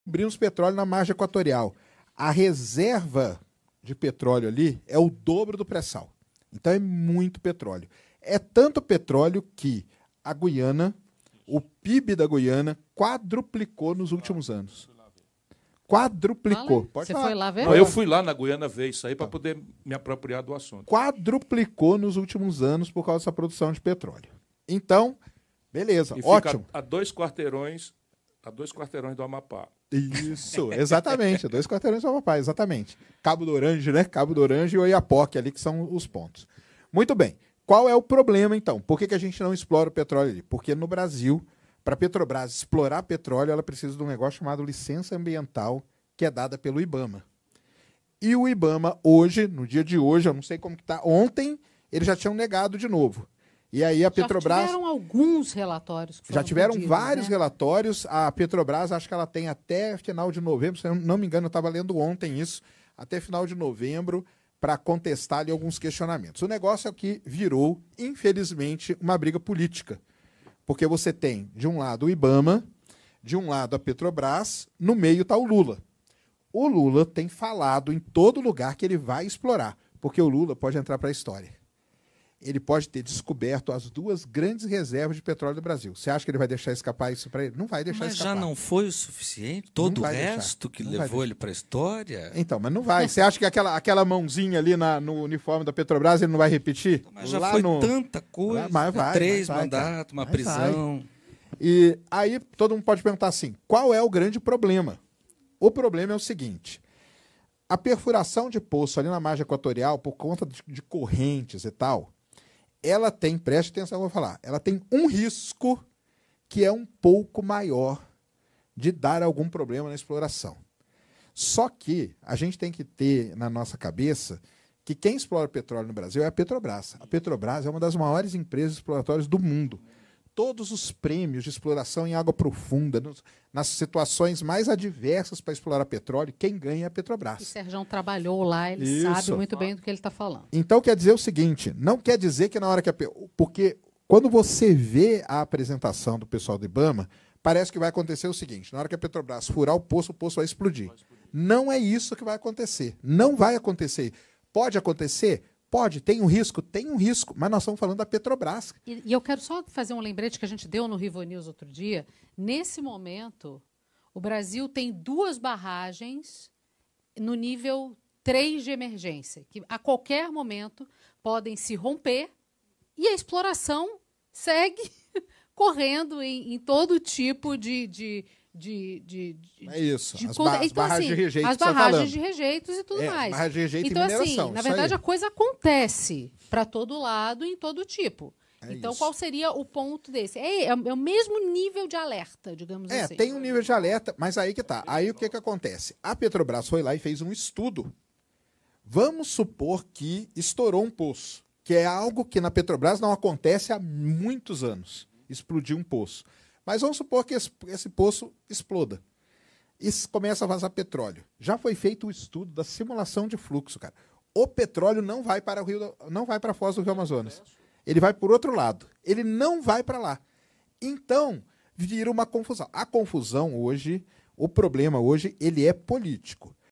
descobrimos petróleo na margem equatorial. A reserva de petróleo ali é o dobro do pré-sal. Então é muito petróleo. É tanto petróleo que a Guiana, o PIB da Guiana, quadruplicou nos últimos anos. Quadruplicou. Fala, você foi lá ver? Não, eu fui lá na Guiana ver isso aí para poder me apropriar do assunto. Quadruplicou nos últimos anos por causa dessa produção de petróleo. Então, beleza, E ótimo. fica a 2 quarteirões do Amapá. Isso, exatamente. 2 quarteirões do Amapá, exatamente. Cabo do Orange, né? Cabo do Orange e Oiapoque ali, que são os pontos. Muito bem. Qual é o problema, então? Por que a gente não explora o petróleo ali? Porque no Brasil, para a Petrobras explorar petróleo, ela precisa de um negócio chamado licença ambiental, que é dada pelo IBAMA. E o IBAMA, hoje, no dia de hoje, eu não sei como que está, ontem, eles já tinham negado de novo. E aí a Petrobras... Já tiveram alguns relatórios que foram Já tiveram pedidos, vários né? relatórios. A Petrobras, acho que ela tem até final de novembro, se eu não me engano, eu estava lendo ontem isso, até final de novembro, para contestar ali alguns questionamentos. O negócio é que virou, infelizmente, uma briga política. Porque você tem, de um lado, o IBAMA, de um lado, a Petrobras, no meio está o Lula. O Lula tem falado em todo lugar que ele vai explorar, porque o Lula pode entrar para a história. Ele pode ter descoberto as 2 grandes reservas de petróleo do Brasil. Você acha que ele vai deixar escapar isso para ele? Não vai deixar escapar. Mas já não foi o suficiente? Todo o vai resto deixar. que Não vai levou deixar. ele para a história? Então, mas não vai. Você acha que aquela mãozinha ali no uniforme da Petrobras ele não vai repetir? Mas já foi tanta coisa. Mas vai, 3 mas vai, mandatos, uma Mas prisão. E aí todo mundo pode perguntar assim, qual é o grande problema? O problema é o seguinte, a perfuração de poço ali na margem equatorial, por conta de correntes e tal, ela tem, preste atenção no que eu vou falar, ela tem um risco que é um pouco maior de dar algum problema na exploração. Só que a gente tem que ter na nossa cabeça que quem explora petróleo no Brasil é a Petrobras. A Petrobras é uma das maiores empresas exploratórias do mundo. Todos os prêmios de exploração em água profunda, nas situações mais adversas para explorar petróleo, quem ganha é a O Petrobras. Sérgio trabalhou lá, ele Isso. sabe muito bem do que ele está falando. Então quer dizer o seguinte, não quer dizer que na hora que porque quando você vê a apresentação do pessoal do IBAMA, parece que vai acontecer o seguinte, na hora que a Petrobras furar o poço vai explodir. Não é isso que vai acontecer. Não vai acontecer. Pode acontecer? Pode, tem um risco, mas nós estamos falando da Petrobras. E eu quero só fazer um lembrete que a gente deu no Rivo News outro dia. Nesse momento, o Brasil tem 2 barragens no nível 3 de emergência, que a qualquer momento podem se romper e a exploração segue correndo em todo tipo de É isso, de as conta. Então, barragens assim, de rejeito as que você tá barragens falando. de rejeitos e tudo mais. Barragem de rejeito Então, e mineração. assim, na isso verdade, aí. a coisa acontece para todo lado e em todo tipo. Então, isso. qual seria o ponto desse? É o mesmo nível de alerta, digamos assim. Tem um nível de alerta, mas aí que tá. Aí o que acontece? A Petrobras foi lá e fez um estudo. Vamos supor que estourou um poço, que é algo que na Petrobras não acontece há muitos anos. Explodiu um poço. Mas vamos supor que esse poço exploda. E começa a vazar petróleo. Já foi feito o estudo da simulação de fluxo, cara. O petróleo não vai para não vai para a foz do Rio Amazonas. Ele vai por outro lado. Ele não vai para lá. Então, vira uma confusão. A confusão hoje, o problema hoje, ele é político.